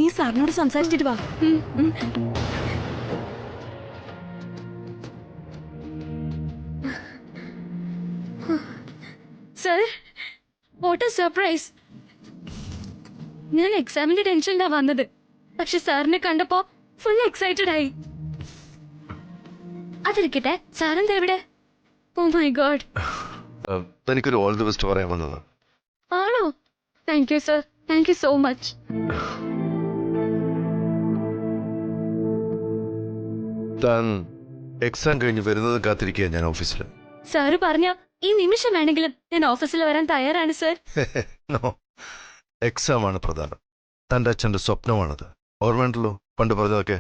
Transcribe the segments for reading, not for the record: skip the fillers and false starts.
നീ സാറിനോട് സംസാരിച്ചിട്ട് വാ. Sir, what A surprise. ഞാൻ എക്സാമിന്റെ ടെൻഷനിലാ വന്നത്, പക്ഷെ സാറിനെ കണ്ടപ്പോ ഫുൾ എക്സൈറ്റഡ് ആയി. അതിരിക്കട്ടെ, സാറെന്താ എവിടെ? Oh my god. എനിക്കൊരു ഓൾ ദി ബെസ്റ്റ് പറയാൻ വന്നത്. ആണോ? Thank you sir, thank you so much. താൻ എക്സാം കഴിഞ്ഞ് വരുന്നത് കാത്തിരിക്കുക ഞാൻ ഓഫീസിൽ. സാറ് പറഞ്ഞ ഈ നിമിഷം വേണമെങ്കിലും ഞാൻ ഓഫീസിൽ വരാൻ തയ്യാറാണ് സർ. എക്സാം ആണ് പ്രധാനം. തന്റെ അച്ഛന്റെ സ്വപ്നമാണത്. ഓർമ്മയുണ്ടല്ലോ പണ്ട് പറഞ്ഞതൊക്കെ?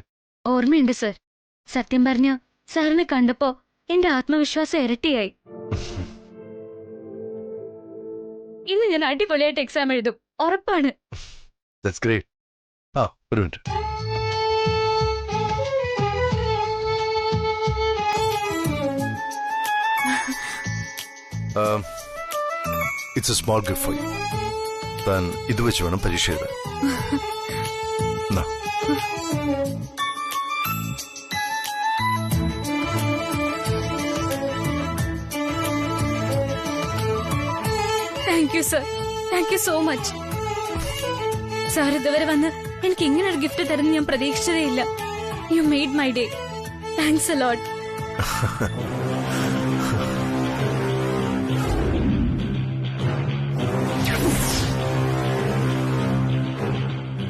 ഓർമ്മയുണ്ട് സർ. സത്യം പറഞ്ഞ സാറിനെ കണ്ടപ്പോ എന്റെ ആത്മവിശ്വാസം ഇരട്ടിയായി. ഇന്ന് ഞാൻ അടിപൊളിയായിട്ട് എക്സാം എഴുതും, ഉറപ്പാണ്. That's great. ഒരു minute. It's a small gift for you. താൻ ഇത് വെച്ച് വേണം പരീക്ഷ എഴുതാൻ. Thank you sir, thank you so much. Sir ഇതുവരെ വന്ന് എനിക്ക് ഇങ്ങനെ ഒരു ഗിഫ്റ്റ് തരുന്ന ഞാൻ പ്രതീക്ഷിച്ചതേ ഇല്ല. You made my day. Thanks a lot.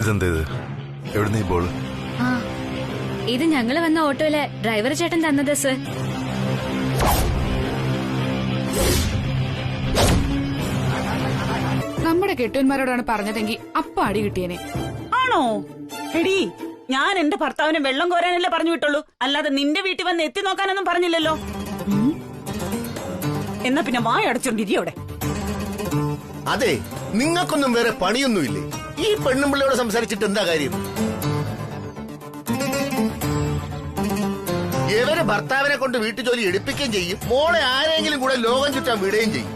ഇതെന്താ ഇത്? എവിടുന്ന ഈ ബോൾ? ഇത് ഞങ്ങള് വന്ന ഓട്ടോയിലെ ഡ്രൈവർ ചേട്ടൻ തന്നത് സർ. നമ്മുടെ കെട്ടുവന്മാരോടാണ് പറഞ്ഞതെങ്കിൽ അപ്പ അടി കിട്ടിയനെ. ആണോ? എടി, ഞാൻ എന്റെ ഭർത്താവിനെ വെള്ളം കോരാനല്ലേ പറഞ്ഞു വിട്ടുള്ളൂ, അല്ലാതെ നിന്റെ വീട്ടിൽ വന്ന് എത്തി നോക്കാനൊന്നും പറഞ്ഞില്ലല്ലോ. എന്നാ പിന്നെ വായടച്ചോണ്ടിരിയോടെ. അതെ, നിങ്ങൾക്കൊന്നും വേറെ പണിയൊന്നുമില്ലേ? ഈ പെണ്ണും പിള്ളയോട് സംസാരിച്ചിട്ട് എന്താ കാര്യം? ഇവരെ ഭർത്താവിനെ കൊണ്ട് വീട്ടുജോലി എടുപ്പിക്കുകയും ചെയ്യും, മോളെ ആരെങ്കിലും കൂടെ ലോകം ചുറ്റാൻ വിടുകയും ചെയ്യും.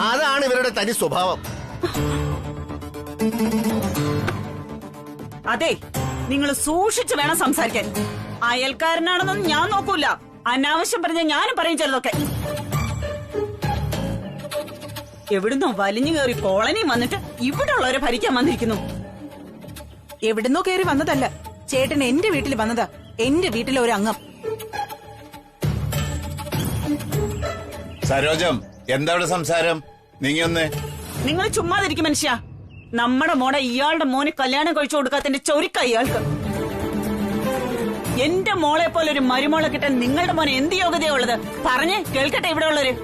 അതാണ് ഇവരുടെ തനി സ്വഭാവം. അതെ, നിങ്ങൾ സൂക്ഷിച്ചു വേണം സംസാരിക്കാൻ. അയൽക്കാരനാണെന്നൊന്നും ഞാൻ നോക്കൂല. അനാവശ്യം പറഞ്ഞ ഞാനും പറയും ചിലതൊക്കെ. എവിടുന്നോ വലിഞ്ഞു കയറി കോളനി വന്നിട്ട് ഇവിടെ ഉള്ളവരെ ഭരിക്കാൻ വന്നിരിക്കുന്നു. എവിടുന്നോ കയറി വന്നതല്ല, ചേട്ടൻ എന്റെ വീട്ടിൽ വന്നതാ. എന്റെ വീട്ടിലെ ഒരു അംഗം. സരോജം, എന്താ ഇവിടെ സംസാരം? നീങ്ങൊന്ന്. നിങ്ങൾ ചുമ്മാതിരിക്കും മനുഷ്യ. നമ്മുടെ മോടെ ഇയാളുടെ മോന് കല്യാണം കഴിച്ചു കൊടുക്കാത്തതിന്റെ ചൊരിക്ക ഇയാൾക്ക്. എന്റെ മോളെ പോലെ ഒരു മരുമോളെ കിട്ടാൻ നിങ്ങളുടെ മോനെ എന്ത് യോഗ്യതയാ ഉള്ളത്? പറഞ്ഞേ കേൾക്കട്ടെ ഇവിടെ ഉള്ളവര്.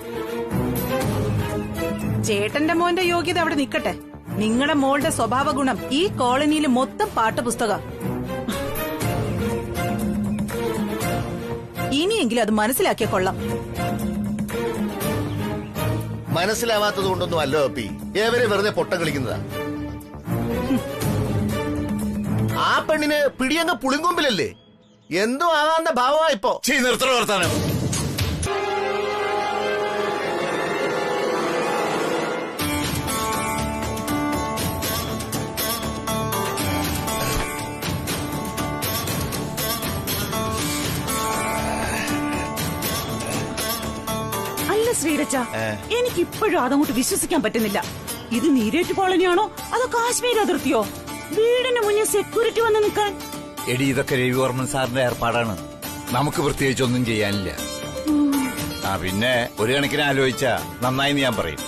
ചേട്ടന്റെ മോന്റെ യോഗ്യത അവിടെ നിക്കട്ടെ. നിങ്ങളുടെ മോളുടെ സ്വഭാവ ഗുണം ഈ കോളനിയിൽ മൊത്തം പാഠപുസ്തക. ഇനിയെങ്കിലും അത് മനസ്സിലാക്കിയ കൊള്ളാം. മനസ്സിലാവാത്തത് കൊണ്ടൊന്നും അല്ലോ അപ്പി ഏവരെ വെറുതെ പൊട്ടം കളിക്കുന്നതാ. ആ പെണ്ണിന് പിടിയങ്ങ് പുളിങ്കൊമ്പിലല്ലേ? എന്തോ ആകാന്ത ഭാവമാ ഇപ്പോ. നിർത്തണ വർത്താനം. അല്ല ശ്രീരച്ച, എനിക്ക് ഇപ്പോഴും അതങ്ങോട്ട് വിശ്വസിക്കാൻ പറ്റുന്നില്ല. ഇത് നീരേറ്റ് കോളനിയാണോ അതോ കാശ്മീർ അതിർത്തിയോ? വീടിന് മുന്നിൽ സെക്യൂരിറ്റി വന്ന് നിൽക്കാൻ. എടി, ഇതൊക്കെ രവിവർമ്മൻ സാറിന്റെ ഏർപ്പാടാണ്. നമുക്ക് പ്രത്യേകിച്ചൊന്നും ചെയ്യാനില്ല. പിന്നെ ഒരു കണക്കിന് ആലോചിച്ചാ നന്നായി ഞാൻ പറയും.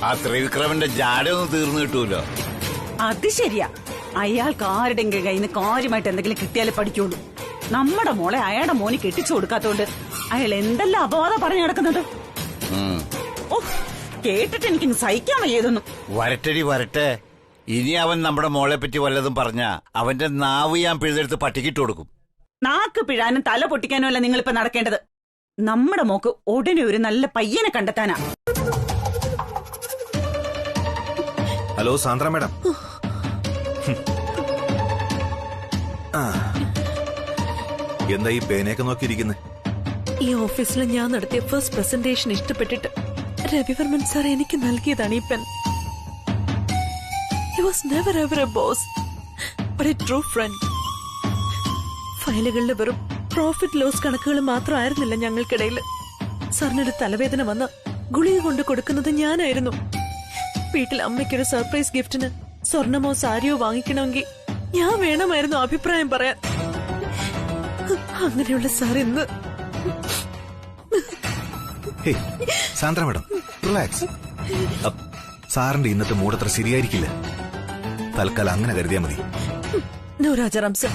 ആ ത്രിവിക്രമന്റെ ജാട ഒന്ന് തീർന്നു കിട്ടൂലോ. അത് ശരിയാ. അയാൾക്ക് ആരുടെങ്കിലും കയ്യിൽ നിന്ന് കാര്യമായിട്ട് എന്തെങ്കിലും കിട്ടിയാലേ പഠിക്കുള്ളൂ. നമ്മുടെ മോളെ അയാളുടെ മോന് കെട്ടിച്ചു കൊടുക്കാത്തോണ്ട് അയാൾ എന്തെല്ലാം അപവാദം പറഞ്ഞു നടക്കുന്നത്. കേട്ടിട്ട് എനിക്ക് സഹിക്കാൻ വയ്യതൊന്നും. വരട്ടെടി വരട്ടെ. ഇനി അവൻ നമ്മുടെ മോളെ പറ്റി വല്ലതും പറഞ്ഞാ അവന്റെ നാവ് ഞാൻ പിഴുതെടുത്ത് പട്ടിക്കിട്ട് കൊടുക്കും. നാക്ക് പിഴാനും തല പൊട്ടിക്കാനും അല്ല നിങ്ങളിപ്പോ നടക്കേണ്ടത്. നമ്മുടെ മോക്ക് ഉടനെ ഒരു നല്ല പയ്യനെ കണ്ടെത്താനാ. Hello Sandra madam. എന്താ ഈ പേനയൊക്കെ നോക്കിയിരിക്കുന്നത്? ഈ ഓഫീസിൽ ഞാൻ നടത്തിയ ഫസ്റ്റ് പ്രസന്റേഷൻ ഇഷ്ടപ്പെട്ടിട്ട് രവിവർമ്മൻ സാർ എനിക്ക് നൽകിയതാണ് ഈ pen. He was never ever a boss, but a true friend. ഫയലുകളിലെ വെറും പ്രോഫിറ്റ് ലോസ് കണക്കുകൾ മാത്രമായിരുന്നില്ല ഞങ്ങൾക്കിടയിൽ. സാറിനൊരു തലവേദന വന്ന ഗുളിക കൊണ്ട് കൊടുക്കുന്നത് ഞാനായിരുന്നു. വീട്ടിൽ അമ്മയ്ക്കൊരു സർപ്രൈസ് ഗിഫ്റ്റിന് സ്വർണമോ സാരിയോ വാങ്ങിക്കണമെങ്കിൽ ഞാൻ വേണമായിരുന്നു അഭിപ്രായം പറയാൻ. അങ്ങനെയുള്ള സാർ ഇന്ന് ഹേയ് സാന്ദ്ര മാഡം, റിലാക്സ്. സാറിന്റെ ഇന്നത്തെ മൂഡ് അത്ര ശരിയായിരിക്കില്ല. തൽക്കാലം അങ്ങനെ കരുതിയാ മതി. നോ രാജാറാം സർ,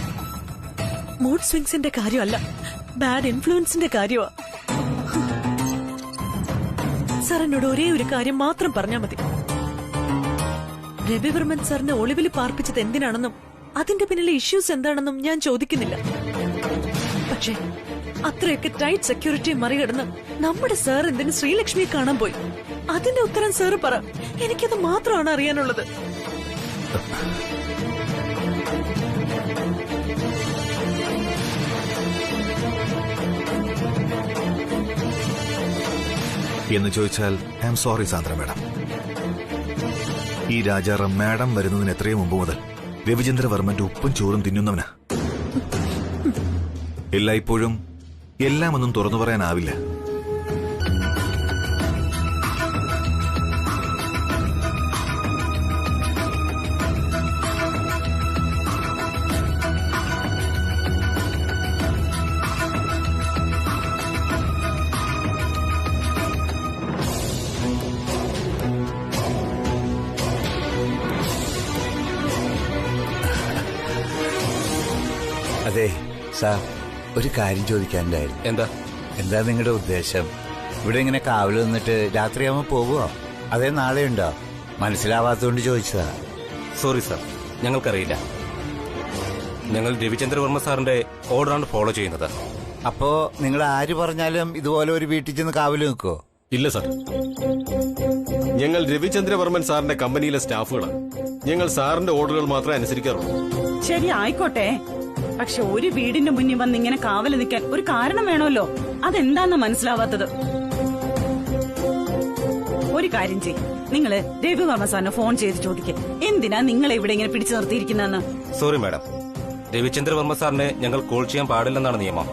മൂഡ് സ്വിങ്സിന്റെ കാര്യമല്ല, ബാഡ് ഇൻഫ്ലുവൻസിന്റെ കാര്യമാ. സാർ എന്നോട് ഒരേ ഒരു കാര്യം മാത്രം പറഞ്ഞാൽ മതി. രവിവർമ്മൻ സാറിനെ ഒളിവിൽ പാർപ്പിച്ചത് എന്തിനാണെന്നും അതിന്റെ പിന്നിലെ ഇഷ്യൂസ് എന്താണെന്നും ഞാൻ ചോദിക്കുന്നില്ല. പക്ഷേ അത്രയൊക്കെ ടൈറ്റ് സെക്യൂരിറ്റി മറികടന്ന് നമ്മുടെ സാർ എന്തിന് ശ്രീലക്ഷ്മിയെ കാണാൻ പോയി? അതിന്റെ ഉത്തരം സാർ പറ. എനിക്കത് മാത്രമാണ് അറിയാനുള്ളത്. എന്ന് ചോദിച്ചാൽ I am sorry Sandra madam. ഈ രാജാറാം മാഡം വരുന്നതിന് എത്രയോ മുമ്പ് മുതൽ രവിചന്ദ്രവർമ്മന്റെ ഉപ്പും ചോറും തിന്നുന്നവനാ. എല്ലായ്പ്പോഴും എല്ലാം ഒന്നും തുറന്നു പറയാനാവില്ല. അതെ സാർ, ഒരു കാര്യം ചോദിക്കാനുണ്ടായിരുന്നു. എന്താ നിങ്ങളുടെ ഉദ്ദേശം? ഇവിടെ ഇങ്ങനെ കാവല് നിന്നിട്ട് രാത്രിയാവുമ്പോ പോകുവോ? അതേ നാളെ ഉണ്ടോ? മനസ്സിലാവാത്തോണ്ട് ചോദിച്ചതാ. സോറി സാർ, ഞങ്ങൾക്കറിയില്ല. ഞങ്ങൾ രവിചന്ദ്രവർമ്മ സാറിന്റെ ഓർഡറാണ് ഫോളോ ചെയ്യുന്നത്. അപ്പോ നിങ്ങൾ ആര് പറഞ്ഞാലും ഇതുപോലെ ഒരു വീട്ടിൽ ചെന്ന് കാവല് നിൽക്കോ? ഇല്ല സാർ, ഞങ്ങൾ രവിചന്ദ്രവർമ്മൻ സാറിന്റെ കമ്പനിയിലെ സ്റ്റാഫുകളാണ്. ഞങ്ങൾ സാറിന്റെ ഓർഡറുകൾ മാത്രമേ അനുസരിക്കാറുള്ളൂ. ശരി, ആയിക്കോട്ടെ. പക്ഷെ ഒരു വീടിന്റെ മുന്നിൽ വന്ന് ഇങ്ങനെ കാവല് നിൽക്കാൻ ഒരു കാരണം വേണമല്ലോ. അതെന്താന്ന് മനസ്സിലാവാത്തത്? ഒരു കാര്യം ചെയ്യും, നിങ്ങള് രവിവർമ്മ സാറിന് ഫോൺ ചെയ്ത് ചോദിക്കുക, എന്തിനാ നിങ്ങളെ ഇവിടെ ഇങ്ങനെ പിടിച്ചു നിർത്തിയിരിക്കുന്നെന്ന്. സോറി മാഡം, രവിചന്ദ്രവർമ്മ സാറിനെ ഞങ്ങൾ കോൾ ചെയ്യാൻ പാടില്ലെന്നാണ് നിയമം.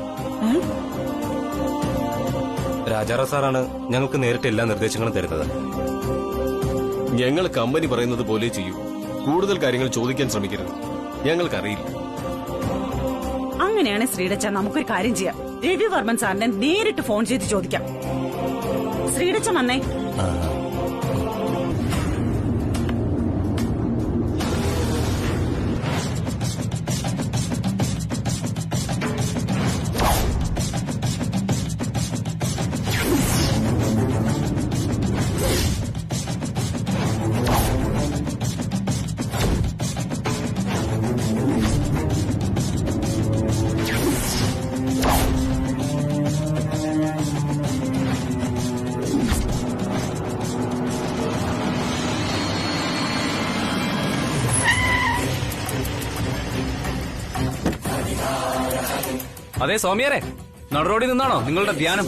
രാജാറാം സാറാണ് ഞങ്ങൾക്ക് നേരിട്ട് എല്ലാ നിർദ്ദേശങ്ങളും തരുന്നത്. ഞങ്ങൾ കമ്പനി പറയുന്നത് പോലെ ചെയ്യൂ. കൂടുതൽ കാര്യങ്ങൾ ചോദിക്കാൻ ശ്രമിക്കരുത്. ഞങ്ങൾക്കറിയില്ല. അങ്ങനെയാണ് ശ്രീടച്ച, നമുക്കൊരു കാര്യം ചെയ്യാം. രവിവർമ്മൻ സാറിനെ നേരിട്ട് ഫോൺ ചെയ്ത് ചോദിക്കാം. ശ്രീടച്ച വന്നേ. അതെ സൗമ്യരെ, നടുറോഡിൽ നിന്നാണോ നിങ്ങളുടെ ധ്യാനം?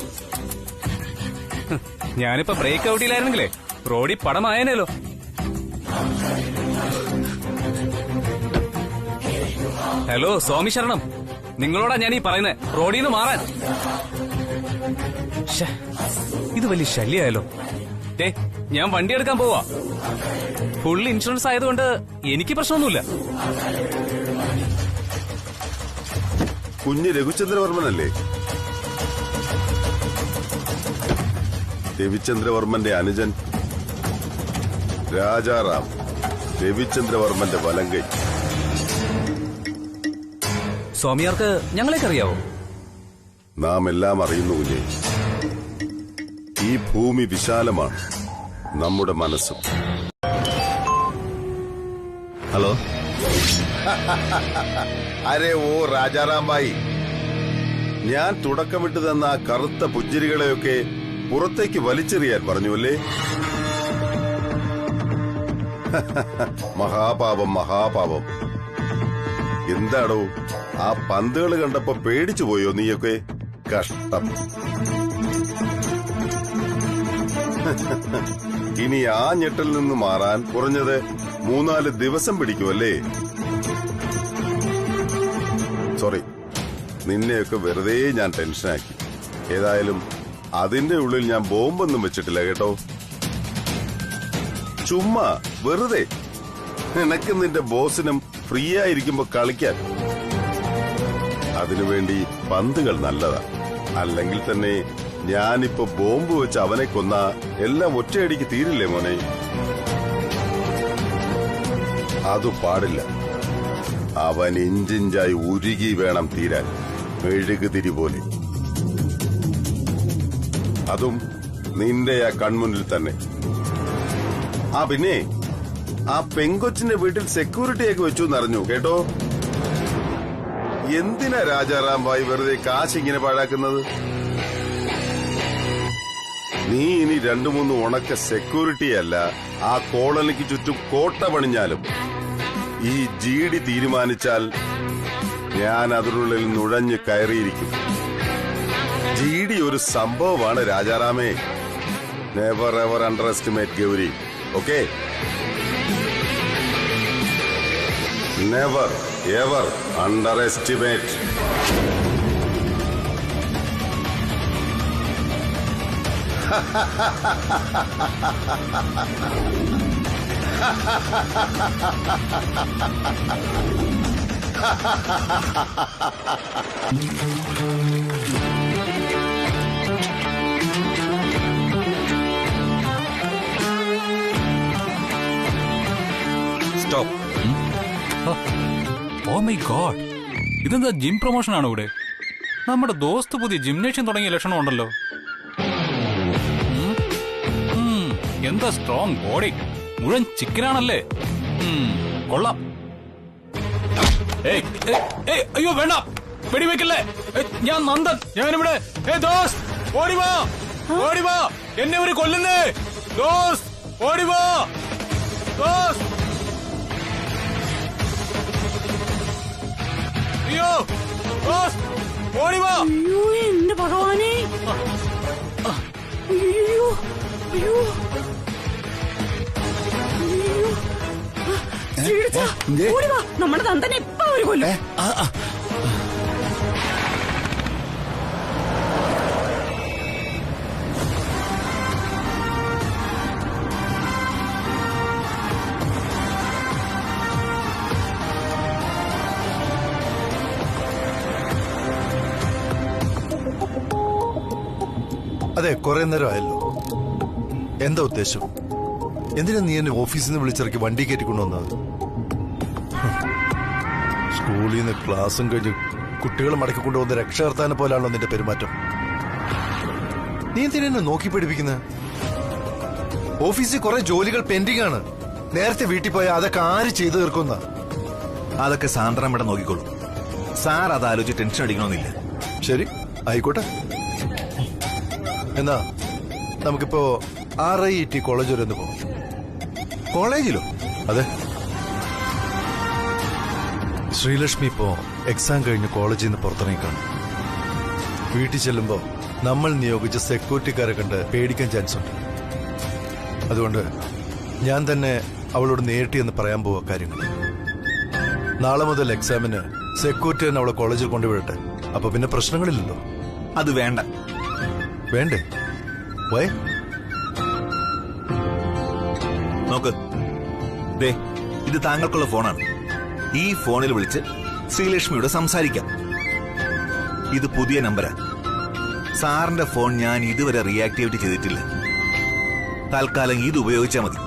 ഞാനിപ്പോ ബ്രേക്ക് ഔട്ടിലായിരുന്നെങ്കിലേ റോഡിൽ പടമായേനല്ലോ. ഹലോ സ്വാമി ശരണം, നിങ്ങളോടാ ഞാൻ ഈ പറയുന്നത്, റോഡിൽ നിന്ന് മാറാൻ. ഇത് വലിയ ശല്യമായല്ലോ. ഞാൻ വണ്ടി എടുക്കാൻ പോവാ. ഫുൾ ഇൻഷുറൻസ് ആയതുകൊണ്ട് എനിക്ക് പ്രശ്നമൊന്നുമില്ല. കുഞ്ഞ് രഘുചന്ദ്രവർമ്മനല്ലേ? രവിചന്ദ്രവർമ്മന്റെ അനുജൻ രാജാറാം, രവിചന്ദ്രവർമ്മന്റെ വലങ്കൈ. സ്വാമിയാർക്ക് ഞങ്ങളെയൊക്കെ അറിയാവോ? നാം എല്ലാം അറിയുന്നു കുഞ്ഞെ. ഈ ഭൂമി വിശാലമാണ്, നമ്മുടെ മനസ്സും. ഹലോ. അരേ ഓ രാജാറാം ഭായി, ഞാൻ തുടക്കമിട്ട് തന്ന ആ കറുത്ത പുഞ്ചിരികളെയൊക്കെ പുറത്തേക്ക് വലിച്ചെറിയാൻ പറഞ്ഞുവല്ലേ? മഹാപാപം, മഹാപാപം. എന്താടോ, ആ പന്തുകൾ കണ്ടപ്പോ പേടിച്ചു പോയോ നീയൊക്കെ? കഷ്ടം. ഇനി ആ ഞെട്ടിൽ നിന്ന് മാറാൻ കുറഞ്ഞത് 3-4 ദിവസം പിടിക്കുമല്ലേ? സോറി, നിന്നെയൊക്കെ വെറുതെ ഞാൻ ടെൻഷനാക്കി. ഏതായാലും അതിന്റെ ഉള്ളിൽ ഞാൻ ബോംബൊന്നും വെച്ചിട്ടില്ല കേട്ടോ. ചുമ്മാ വെറുതെ നിനക്ക് നിന്റെ ബോസിനും ഫ്രീ ആയിരിക്കുമ്പോ കളിക്കാൻ. അതിനുവേണ്ടി പന്തുകൾ നല്ലതാ. അല്ലെങ്കിൽ തന്നെ ഞാനിപ്പോ ബോംബ് വെച്ച് അവനെ കൊന്ന എല്ലാം ഒറ്റയടിക്ക് തീരില്ലേ മോനെ? അതു പാടില്ല. അവൻ ഇഞ്ചിഞ്ചായി ഉരുകി വേണം തീരാൻ, മെഴുകുതിരി പോലെ. അതും നിന്റെ ആ കൺമുന്നിൽ തന്നെ. ആ പിന്നെ ആ പെങ്കൊച്ചിന്റെ വീട്ടിൽ സെക്യൂരിറ്റിയൊക്കെ വെച്ചു എന്നറിഞ്ഞു കേട്ടോ. എന്തിനാ രാജാറാം ഭായ് വെറുതെ കാശ് ഇങ്ങനെ പാഴാക്കുന്നത്? നീ ഇനി 2-3 ഉണക്ക സെക്യൂരിറ്റി അല്ല, ആ കോളനിക്ക് ചുറ്റും കോട്ട പണിഞ്ഞാലും ഈ GD തീരുമാനിച്ചാൽ ഞാൻ അതിനുള്ളിൽ നുഴഞ്ഞ് കയറിയിരിക്കും. GD ഒരു സംഭവമാണ് രാജാറാമേ. Never ever underestimate Gauri. Okay? Never ever underestimate. Stop. Oh my God, ഇതെന്താ ജിം പ്രൊമോഷൻ ആണോ ഇവിടെ? നമ്മുടെ ദോസ്ത് പുതിയ ജിംനേഷ്യം തുടങ്ങിയ ലക്ഷണം ഉണ്ടല്ലോ. എന്താ സ്ട്രോങ് ബോഡി, മുഴുവൻ ചിക്കനാണല്ലേ. കൊള്ളാം. അയ്യോ വേണ്ട, വെടിവെക്കല്ലേ. ഞാൻ നന്ദൻ, ഞാനിവിടെ. ദോസ്ത് ഓടിവാ, ഓടിവാ, എന്നെ ഒരു കൊല്ലുന്നേ. ദോസ്ത് ഓടിവാ, ദോസ്ത്. അയ്യോ ദോസ്ത് ഓടിവാ. അയ്യോ എന്റെ ഭഗവാനെ. അയ്യോ അയ്യോ ഓടിവാ, നമ്മുടെ നന്ദനെ ഇപ്പൊ ഒരു കൊല്ലും. അതെ, കുറെ നേരം ആയല്ലോ. എന്താ ഉദ്ദേശം? എന്തിനാ നീ എന്നെ ഓഫീസിൽ നിന്ന് വിളിച്ചിറക്കി വണ്ടി കയറ്റിക്കൊണ്ടുവന്നത്? സ്കൂളിൽ നിന്ന് ക്ലാസ്സും കഴിഞ്ഞ് കുട്ടികളെ മടക്കി കൊണ്ടുവന്ന രക്ഷകർത്താനെ പോലാണല്ലോ നിന്റെ പെരുമാറ്റം. നീ എന്തിനാ നോക്കി പഠിപ്പിക്കുന്നത്? ഓഫീസിൽ കുറെ ജോലികൾ പെൻഡിംഗ് ആണ്. നേരത്തെ വീട്ടിൽ പോയാൽ അതൊക്കെ ആര് ചെയ്തു തീർക്കുന്ന? അതൊക്കെ സാന്ദ്ര മേഡം നോക്കിക്കോളൂ. സാർ അതാലോചിച്ച് ടെൻഷൻ അടിക്കണമെന്നില്ല. ശരി, ആയിക്കോട്ടെ. എന്നാ നമുക്കിപ്പോ RIT കോളേജ് വരെ ഒന്ന് പോകാം. കോളേജിലോ? അതെ, ശ്രീലക്ഷ്മി ഇപ്പോ എക്സാം കഴിഞ്ഞ് കോളേജിൽ നിന്ന് പുറത്തിറങ്ങിക്കാണ്. വീട്ടിൽ ചെല്ലുമ്പോ നമ്മൾ നിയോഗിച്ച സെക്യൂരിറ്റിക്കാരെ കണ്ട് പേടിക്കാൻ ചാൻസ് ഉണ്ട്. അതുകൊണ്ട് ഞാൻ തന്നെ അവളോട് നേരിട്ട് എന്ന് പറയാൻ പോവാ കാര്യങ്ങൾ. നാളെ മുതൽ എക്സാമിന് സെക്യൂരിറ്റി തന്നെ അവളെ കോളേജിൽ കൊണ്ടുവിടട്ടെ. അപ്പൊ പിന്നെ പ്രശ്നങ്ങളില്ലല്ലോ. അത് വേണ്ട. വേണ്ടേ? വൈ? നോക്ക്, ദേ ഇത് താങ്കൾക്കുള്ള ഫോണാണ്. ഈ ഫോണിൽ വിളിച്ച് ശ്രീലക്ഷ്മിയോട് സംസാരിക്കാം. ഇത് പുതിയ നമ്പരാ. സാറിന്റെ ഫോൺ ഞാൻ ഇതുവരെ റീആക്ടിവേറ്റ് ചെയ്തിട്ടില്ല. തൽക്കാലം ഇത് ഉപയോഗിച്ചാൽ മതി.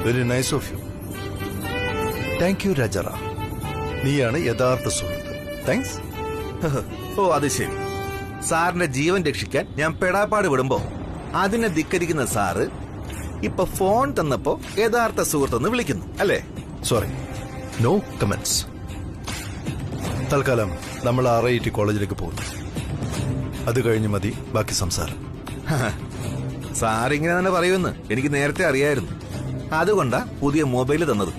Very nice of you. Thank you Rajaram. നീയാണ് യഥാർത്ഥ സുഹൃത്ത്. താങ്ക്സ്. ഓ അത് ശരി. സാറിന്റെ ജീവൻ രക്ഷിക്കാൻ ഞാൻ പെടാപ്പാട് വിടുമ്പോ അതിനെ ധിക്കരിക്കുന്ന സാറ് ഇപ്പൊ ഫോൺ തന്നപ്പോ യഥാർത്ഥ സുഹൃത്തെന്ന് വിളിക്കുന്നു അല്ലേ? Sorry, no comments. തൽക്കാലം നമ്മൾ RIT കോളേജിലേക്ക് പോകുന്നു. അത് കഴിഞ്ഞ് മതി ബാക്കി സംസാരം. സാറിങ്ങനെ തന്നെ പറയുമെന്ന് എനിക്ക് നേരത്തെ അറിയായിരുന്നു. അതുകൊണ്ടാ പുതിയ മൊബൈൽ തന്നത്.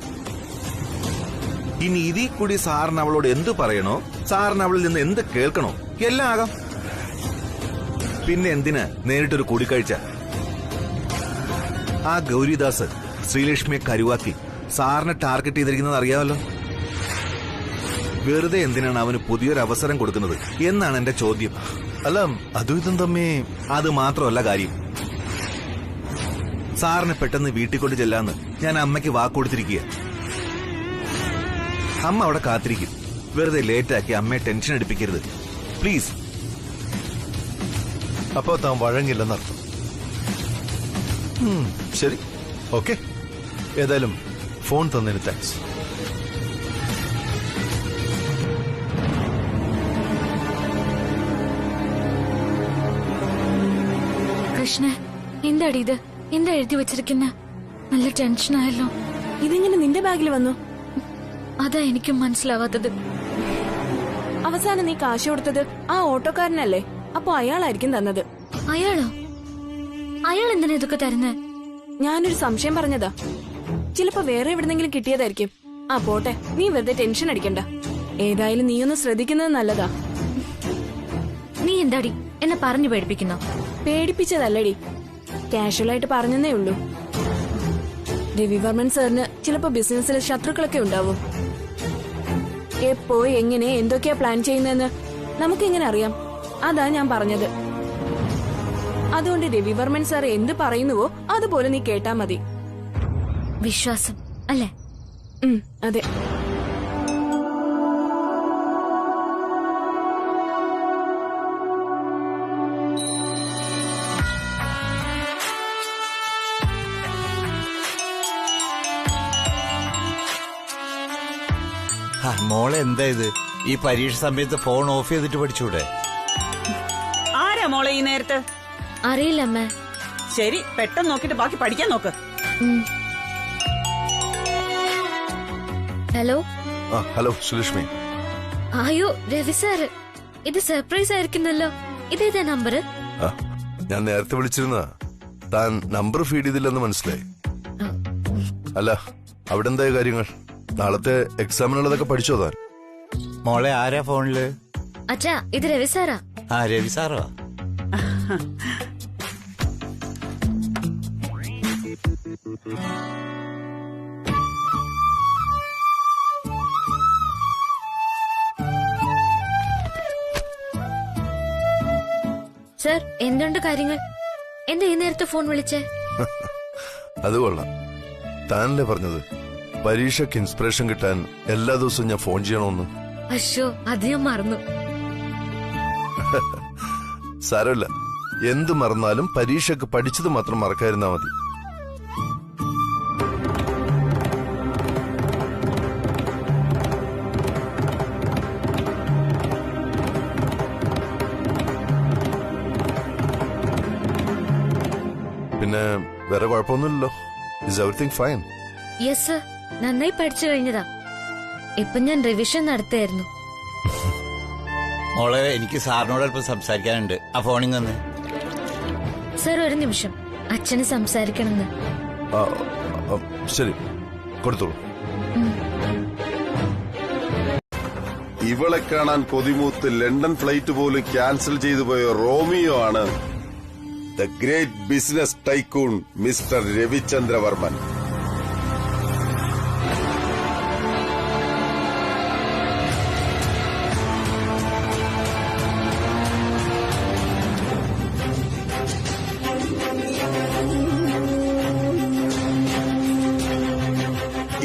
ഇനി ഇതിൽ കൂടി സാറിന് അവളോട് എന്ത് പറയണോ, സാറിന് അവളിൽ നിന്ന് എന്ത് കേൾക്കണോ, എല്ലാം ആകാം. പിന്നെ എന്തിന് നേരിട്ടൊരു കൂടിക്കാഴ്ച? ആ ഗൗരിദാസ് ശ്രീലക്ഷ്മിയെ കരുവാക്കി സാറിനെ ടാർഗറ്റ് ചെയ്തിരിക്കുന്നത് അറിയാമല്ലോ. വെറുതെ എന്തിനാണ് അവന് പുതിയൊരു അവസരം കൊടുക്കുന്നത് എന്നാണ് എന്റെ ചോദ്യം. അല്ല, അതും ഇതും തമ്മി. അത് മാത്രമല്ല കാര്യം. സാറിനെ പെട്ടെന്ന് വീട്ടിൽ കൊണ്ട് ചെല്ലാന്ന് ഞാൻ അമ്മയ്ക്ക് വാക്കുകൊടുത്തിരിക്കുക. അമ്മ അവിടെ കാത്തിരിക്കും. വെറുതെ ലേറ്റാക്കി അമ്മയെ ടെൻഷൻ എടുപ്പിക്കരുത് പ്ലീസ്. അപ്പോ താൻ വഴങ്ങില്ലെന്നർത്ഥം. ശരി, ഓക്കെ. ഏതായാലും ഫോൺ തന്നതിന് താങ്ക്സ്. കൃഷ്ണ, എന്താടി ഇത്? എന്താ എഴുതി വെച്ചിരിക്കുന്ന? നല്ല ടെൻഷനായല്ലോ. ഇതെങ്ങനെ നിന്റെ ബാഗിൽ വന്നു? അതാ എനിക്കും മനസ്സിലാവാത്തത്. അവസാനം നീ കാശ് കൊടുത്തത് ആ ഓട്ടോക്കാരനല്ലേ? അപ്പൊ അയാളായിരിക്കും തന്നത്. അയാളോ? അയാൾ എന്തിനാ ഇതൊക്കെ തരുന്നേ? ഞാനൊരു സംശയം പറഞ്ഞതാ. ചിലപ്പോ വേറെ എവിടെന്നെങ്കിലും കിട്ടിയതായിരിക്കും. ആ പോട്ടെ, നീ വെറുതെ ടെൻഷൻ അടിക്കണ്ട. ഏതായാലും നീയൊന്ന് ശ്രദ്ധിക്കുന്നത് നല്ലതാ. നീ എന്താടി എന്നെ പറഞ്ഞു പേടിപ്പിക്കുന്നോ? പേടിപ്പിച്ചതല്ലടി, കാഷ്വലായിട്ട് പറഞ്ഞതേ ഉള്ളൂ. രവിവർമ്മൻ സാറിന് ചിലപ്പോ ബിസിനസ്സിലെ ശത്രുക്കളൊക്കെ ഉണ്ടാവും. എപ്പോ എങ്ങനെ എന്തൊക്കെയാ പ്ലാൻ ചെയ്യുന്നതെന്ന് നമുക്കെങ്ങനെ അറിയാം? അതാ ഞാൻ പറഞ്ഞത്. അതുകൊണ്ട് രവിവർമ്മൻ സാർ എന്ത് പറയുന്നുവോ അതുപോലെ നീ കേട്ടാ മതി. വിശ്വാസം അല്ലേ? അതെ. മോളെ എന്താ ഇത്? ഈ പരീക്ഷ സമയത്ത് ഫോൺ ഓഫ് ചെയ്തിട്ട് പഠിച്ചൂടെ? ആരാ മോളെ ഈ നേരത്ത്? അറിയില്ല അമ്മ. ശരി, പെട്ടെന്ന് നോക്കിട്ട് ബാക്കി പഠിക്കാൻ നോക്ക്. ഹലോ. ഹലോ ശ്രീലക്ഷ്മി. അയ്യോ രവി സാറ്, ഇത് സർപ്രൈസ് ആയിരിക്കുന്നല്ലോ. ഇതേതാ നമ്പർ? ഞാൻ നേരത്തെ വിളിച്ചിരുന്ന താൻ നമ്പർ ഫീഡ് ചെയ്തില്ലെന്ന് മനസ്സിലായി. അല്ല, അവിടെ എന്തായ കാര്യങ്ങൾ? നാളത്തെ എക്സാമിനുള്ളതൊക്കെ പഠിച്ചോ താൻ? മോളെ ആരാ ഫോണില്? അച്ഛാ, ഇത് രവി സാറാ. ആ, രവി സാറോ? സർ, എന്തുണ്ട് കാര്യങ്ങൾ? എന്താ ഈ നേരത്തെ ഫോൺ വിളിച്ചേ? അത് കൊള്ളാം. താനല്ലേ പറഞ്ഞത് പരീക്ഷയ്ക്ക് ഇൻസ്പിറേഷൻ കിട്ടാൻ എല്ലാ ദിവസവും ഞാൻ ഫോൺ ചെയ്യണമെന്ന്? അശ്ശോ, അത് ഞാൻ മറന്നു. സാരമില്ല, എന്ത് മറന്നാലും പരീക്ഷയ്ക്ക് പഠിച്ചത് മാത്രം മറക്കാതിരുന്നാ മതി. പിന്നെ വേറെ കുഴപ്പമൊന്നുമില്ലല്ലോ? Is everything fine? Yes sir, നന്നായി പഠിച്ചു കഴിഞ്ഞതാ. ഇപ്പൊ ഞാൻ റിവിഷൻ നടത്തായിരുന്നു. മോളെ, എനിക്ക് സാറിനോട് അല്പം സംസാരിക്കാനുണ്ട്. ആ ഫോണിൽ നിന്ന്. സർ, ഒരു നിമിഷം, അച്ഛന് സംസാരിക്കണമെന്ന്. ശരി, കൊടുത്തോളൂ. ഇവളെ കാണാൻ കൊതിമൂത്ത് ലണ്ടൻ ഫ്ലൈറ്റ് പോലും ക്യാൻസൽ ചെയ്തു പോയ റോമിയോ ആണ് the great business tycoon mister Ravichandravarman.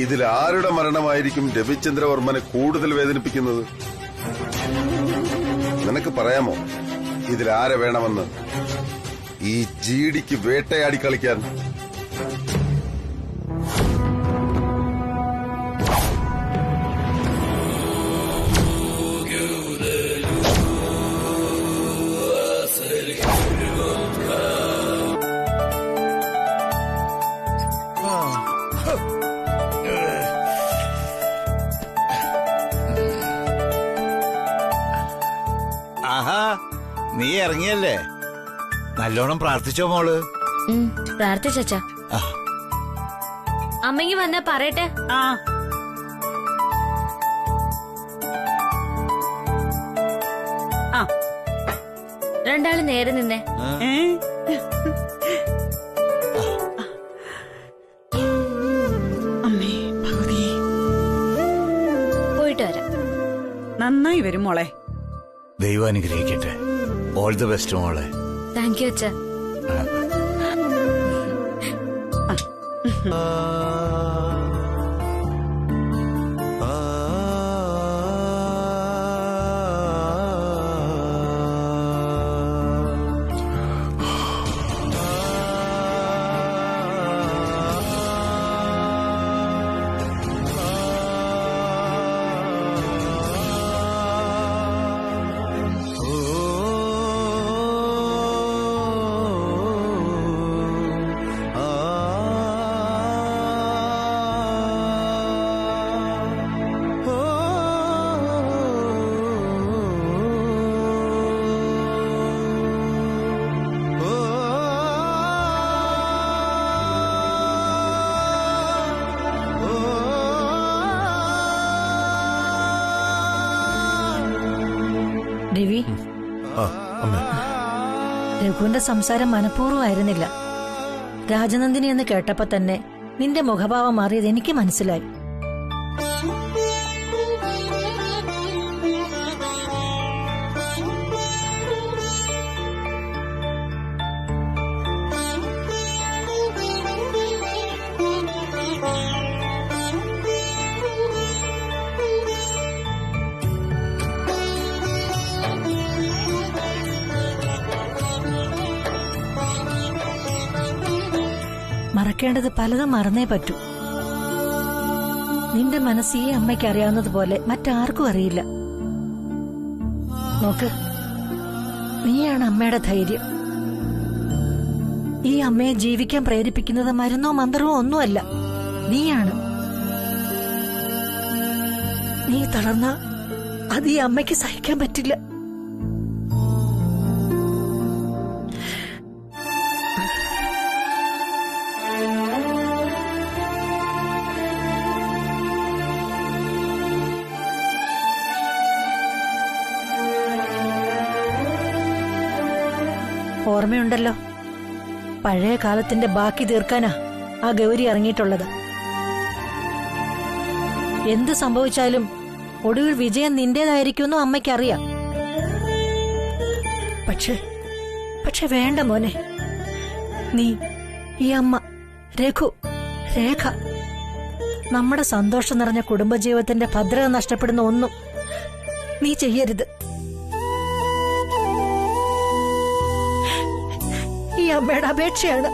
ഇതിൽ ആരുടെ മരണമായിരിക്കും രവിചന്ദ്രവർമ്മനെ കൂടുതൽ വേദനിപ്പിക്കുന്നത്? നിനക്ക് പറയാമോ ഇതിലാരെ വേണമെന്ന്? ഈ ജീഡിക്ക് വേട്ടയാടി കളിക്കാൻ. ആഹാ നീ ഇറങ്ങിയല്ലേ? നല്ലോണം പ്രാർത്ഥിച്ചോ മോള്? പ്രാർത്ഥിച്ച ആ. അമ്മയ്ക്ക് വന്നാ പറയട്ടെ. ആ ആ രണ്ടാള് നേരെ നിന്നേ. അമ്മേ ഭഗവതി, പോയിട്ട് വരാം. നന്നായി വരും മോളെ. ദൈവം അനുഗ്രഹിക്കട്ടെ. ഓൾ ദി ബെസ്റ്റ് മോളെ. താങ്ക് യു അച്ഛാ. രവി, രഘുവിന്റെ സംസാരം മനഃപൂർവ്വമായിരുന്നില്ല. രാജനന്ദിനി എന്ന് കേട്ടപ്പോ തന്നെ നിന്റെ മുഖഭാവം മാറിയത് എനിക്ക് മനസ്സിലായി. മറക്കേണ്ടത് പലതും മറന്നേ പറ്റൂ. നിന്റെ മനസ്സ് ഈ അമ്മയ്ക്ക് അറിയാവുന്നതുപോലെ മറ്റാർക്കും അറിയില്ല. നോക്ക്, നീയാണ് അമ്മയുടെ ധൈര്യം. ഈ അമ്മയെ ജീവിക്കാൻ പ്രേരിപ്പിക്കുന്നത് മരുന്നോ മന്ത്രമോ ഒന്നുമല്ല, നീയാണ്. നീ തളർന്ന അത് ഈ അമ്മയ്ക്ക് സഹിക്കാൻ പറ്റില്ല. ഓർമ്മയുണ്ടല്ലോ, പഴയ കാലത്തിന്റെ ബാക്കി തീർക്കാനാ ആ ഗൗരി ഇറങ്ങിയിട്ടുള്ളത്. എന്ത് സംഭവിച്ചാലും ഒടുവിൽ വിജയം നിന്റേതായിരിക്കുമെന്നും അമ്മയ്ക്കറിയാം. പക്ഷെ വേണ്ട മോനെ, നീ, ഈ അമ്മ, രഘു, രേഖ, നമ്മുടെ സന്തോഷം നിറഞ്ഞ കുടുംബജീവിതത്തിന്റെ ഭദ്രത നഷ്ടപ്പെടുന്ന ഒന്നും നീ ചെയ്യരുത്. ഈ അമ്മയുടെ അപേക്ഷയാണ്.